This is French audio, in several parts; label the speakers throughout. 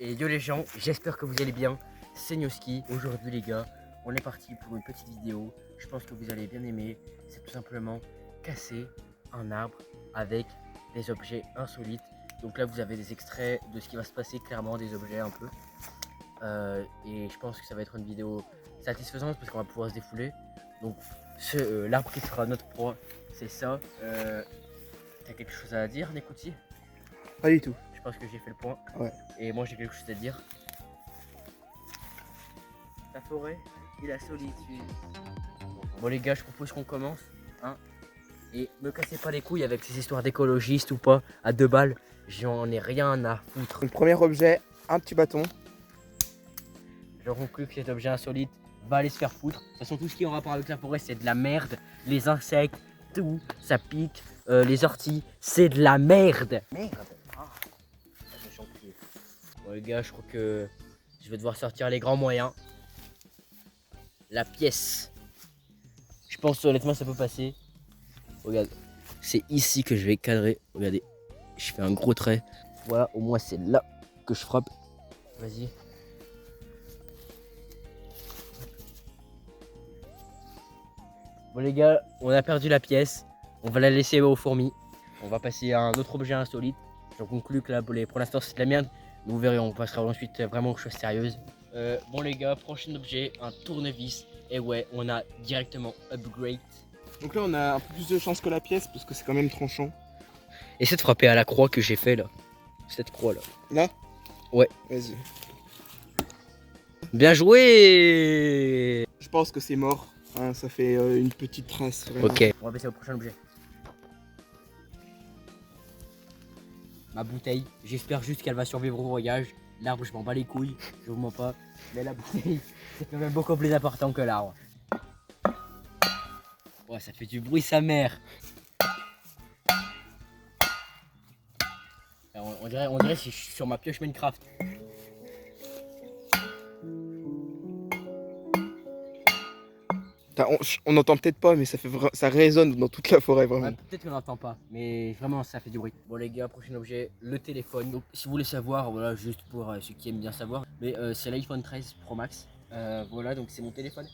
Speaker 1: Et yo les gens, j'espère que vous allez bien, c'est Nioski. Aujourd'hui les gars, on est parti pour une petite vidéo, je pense que vous allez bien aimer. C'est tout simplement casser un arbre avec des objets insolites. Donc là vous avez des extraits de ce qui va se passer, clairement des objets un peu. Et je pense que ça va être une vidéo satisfaisante parce qu'on va pouvoir se défouler. Donc l'arbre qui sera notre proie, c'est ça. T'as quelque chose à dire Nekouti?
Speaker 2: Pas du tout.
Speaker 1: Je pense que j'ai fait le point.
Speaker 2: Ouais.
Speaker 1: Et moi j'ai quelque chose à dire. La forêt et la solitude. Bon les gars, je propose qu'on commence. Hein, et me cassez pas les couilles avec ces histoires d'écologistes ou pas. À 2 balles, j'en ai rien à foutre.
Speaker 2: Donc premier objet, un petit bâton.
Speaker 1: Je conclus que cet objet insolite va aller se faire foutre. De toute façon, tout ce qui est en rapport avec la forêt, c'est de la merde. Les insectes, tout, ça pique. Les orties, c'est de la merde. Merde. Ah, ça me chante. Bon les gars, je crois que je vais devoir sortir les grands moyens. La pièce. Je pense honnêtement ça peut passer. Regarde, c'est ici que je vais cadrer. Regardez, je fais un gros trait. Voilà, au moins c'est là que je frappe. Vas-y. Bon les gars, on a perdu la pièce. On va la laisser aux fourmis. On va passer à un autre objet insolite. J'en conclus que là pour l'instant c'est de la merde. Nous verrons, on passera ensuite vraiment aux choses sérieuses. Bon les gars, prochain objet, un tournevis. Et ouais, on a directement upgrade.
Speaker 2: Donc là on a un peu plus de chance que la pièce parce que c'est quand même tranchant.
Speaker 1: Essaie de frapper à la croix que j'ai fait là. Cette croix là.
Speaker 2: Là?
Speaker 1: Ouais.
Speaker 2: Vas-y.
Speaker 1: Bien joué.
Speaker 2: Je pense que c'est mort. Hein, ça fait une petite trace. Vraiment.
Speaker 1: Ok. On va passer au prochain objet. Ma bouteille. J'espère juste qu'elle va survivre au voyage. L'arbre, je m'en bats les couilles. Je vous mens pas. Mais la bouteille, c'est quand même beaucoup plus important que l'arbre. Ouais, ça fait du bruit sa mère. On dirait si je suis sur ma pioche Minecraft.
Speaker 2: On n'entend peut-être pas, mais ça résonne dans toute la forêt vraiment.
Speaker 1: Ouais, peut-être qu'on n'entend pas, mais vraiment ça fait du bruit. Bon les gars, prochain objet, le téléphone. Donc si vous voulez savoir, voilà, juste pour ceux qui aiment bien savoir, mais c'est l'iPhone 13 Pro Max. Voilà, donc c'est mon téléphone.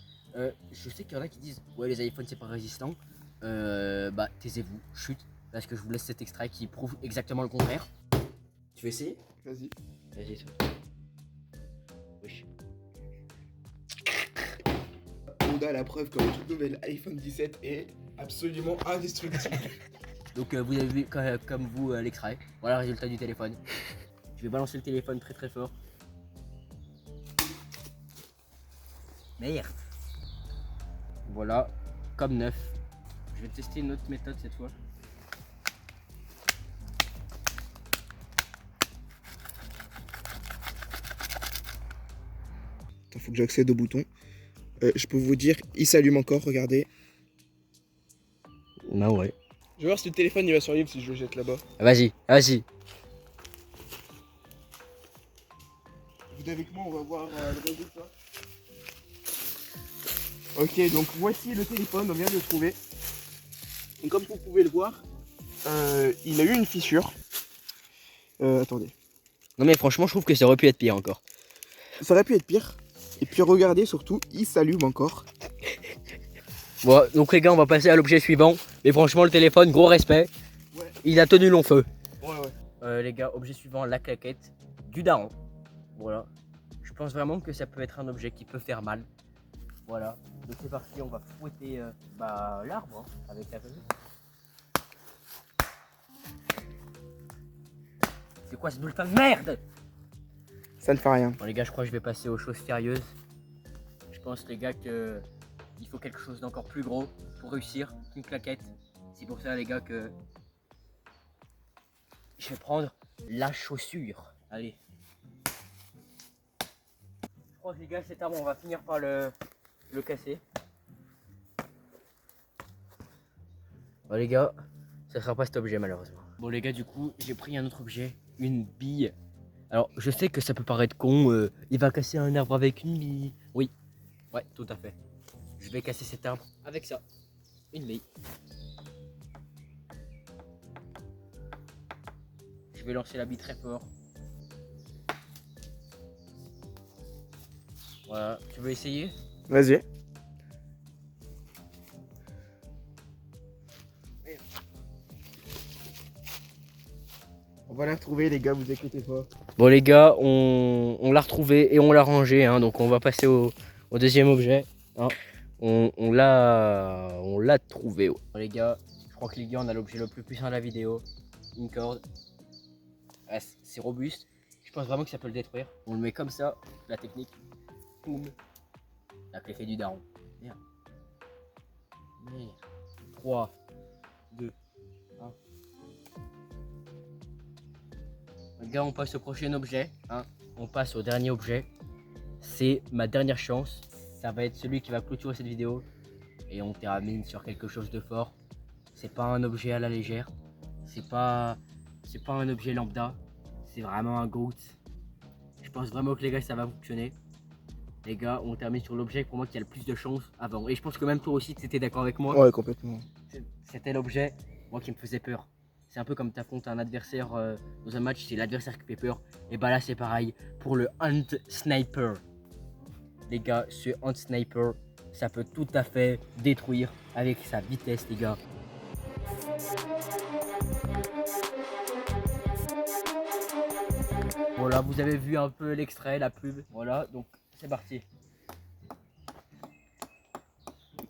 Speaker 1: Je sais qu'il y en a qui disent, ouais les iPhones c'est pas résistant. Bah taisez-vous, chut, parce que je vous laisse cet extrait qui prouve exactement le contraire. Tu veux essayer?
Speaker 2: Vas-y.
Speaker 1: Vas-y toi. Wesh.
Speaker 2: On a la preuve que le tout nouvel iPhone 17 est absolument indestructible.
Speaker 1: Donc vous avez vu comme vous l'extrait. Voilà le résultat du téléphone. Je vais balancer le téléphone très très fort. Merde. Voilà, comme neuf. Je vais tester une autre méthode cette fois.
Speaker 2: Attends, faut que j'accède au bouton. Je peux vous dire, il s'allume encore, regardez.
Speaker 1: Bah ouais.
Speaker 2: Je vais voir si le téléphone il va survivre si je le jette là-bas.
Speaker 1: Vas-y, vas-y.
Speaker 2: Vous avec moi, on va voir le résultat. Ok, donc voici le téléphone, on vient de le trouver. Et comme vous pouvez le voir, il a eu une fissure. Attendez.
Speaker 1: Non mais franchement je trouve que ça aurait pu être pire encore.
Speaker 2: Ça aurait pu être pire. Et puis regardez surtout, il s'allume encore.
Speaker 1: Bon, donc les gars on va passer à l'objet suivant. Mais franchement le téléphone, gros respect.
Speaker 2: Ouais.
Speaker 1: Il a tenu long feu.
Speaker 2: Ouais.
Speaker 1: Les gars, objet suivant, la claquette du daron. Voilà. Je pense vraiment que ça peut être un objet qui peut faire mal. Voilà. Donc c'est parti, on va fouetter l'arbre hein, avec la venue. C'est quoi ce bulletin de merde?
Speaker 2: Ça ne fait rien.
Speaker 1: Bon les gars, je crois que je vais passer aux choses sérieuses. Je pense les gars que il faut quelque chose d'encore plus gros pour réussir qu'une claquette. C'est pour ça les gars que je vais prendre la chaussure. Allez. Je crois que les gars cet arbre on va finir par le casser. Bon les gars, ça sera pas cet objet malheureusement. Bon les gars du coup j'ai pris un autre objet, une bille. Alors je sais que ça peut paraître con, il va casser un arbre avec une bille. Oui, ouais tout à fait. Je vais casser cet arbre avec ça, une bille. Je vais lancer la bille très fort. Voilà, tu veux essayer?
Speaker 2: Vas-y. On va la retrouver les gars, vous inquiétez pas.
Speaker 1: Bon les gars, on l'a retrouvé et on l'a rangé, hein, donc on va passer au deuxième objet. Hein. On l'a trouvé. Ouais. Bon, les gars, je crois que les gars, on a l'objet le plus puissant de la vidéo. Une corde. Ah, c'est robuste. Je pense vraiment que ça peut le détruire. On le met comme ça, la technique. Boum. La clé fait du daron. Merde. Merde. 3, 2, 1. Les gars, on passe au prochain objet. Hein. On passe au dernier objet. C'est ma dernière chance. Ça va être celui qui va clôturer cette vidéo. Et on termine sur quelque chose de fort. C'est pas un objet à la légère. C'est pas un objet lambda. C'est vraiment un GOAT. Je pense vraiment que les gars, ça va fonctionner. Les gars, on termine sur l'objet pour moi qui a le plus de chance avant. Et je pense que même toi aussi, tu étais d'accord avec moi.
Speaker 2: Ouais, complètement.
Speaker 1: C'était l'objet, moi, qui me faisait peur. C'est un peu comme tu affrontes un adversaire dans un match, c'est l'adversaire qui fait peur. Et bah là, c'est pareil pour le Hunt Sniper. Les gars, ce Hunt Sniper, ça peut tout à fait détruire avec sa vitesse, les gars. Voilà, vous avez vu un peu l'extrait, la pub. Voilà, donc c'est parti.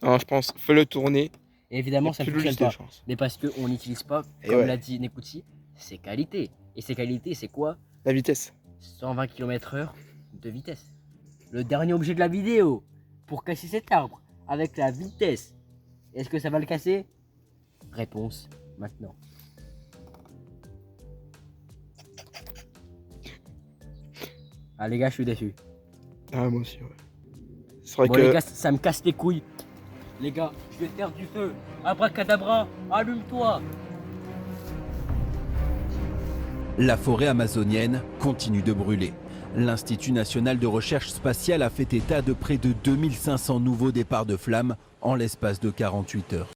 Speaker 2: Non, je pense, fais-le tourner.
Speaker 1: Et évidemment, ça ne fonctionne pas.
Speaker 2: Chance.
Speaker 1: Mais parce qu'on n'utilise pas,
Speaker 2: Et
Speaker 1: comme
Speaker 2: ouais.
Speaker 1: l'a dit Nekouti, ses qualités. Et ses qualités, c'est quoi?
Speaker 2: La vitesse.
Speaker 1: 120 km/h de vitesse. Le dernier objet de la vidéo pour casser cet arbre avec la vitesse. Est-ce que ça va le casser? Réponse maintenant. Ah les gars, je suis déçu.
Speaker 2: Ah, moi aussi, ouais. C'est vrai
Speaker 1: Bon
Speaker 2: que...
Speaker 1: les gars, ça me casse les couilles. Les gars, je vais faire du feu. Abracadabra, allume-toi.
Speaker 3: La forêt amazonienne continue de brûler. L'Institut national de recherche spatiale a fait état de près de 2500 nouveaux départs de flammes en l'espace de 48 heures.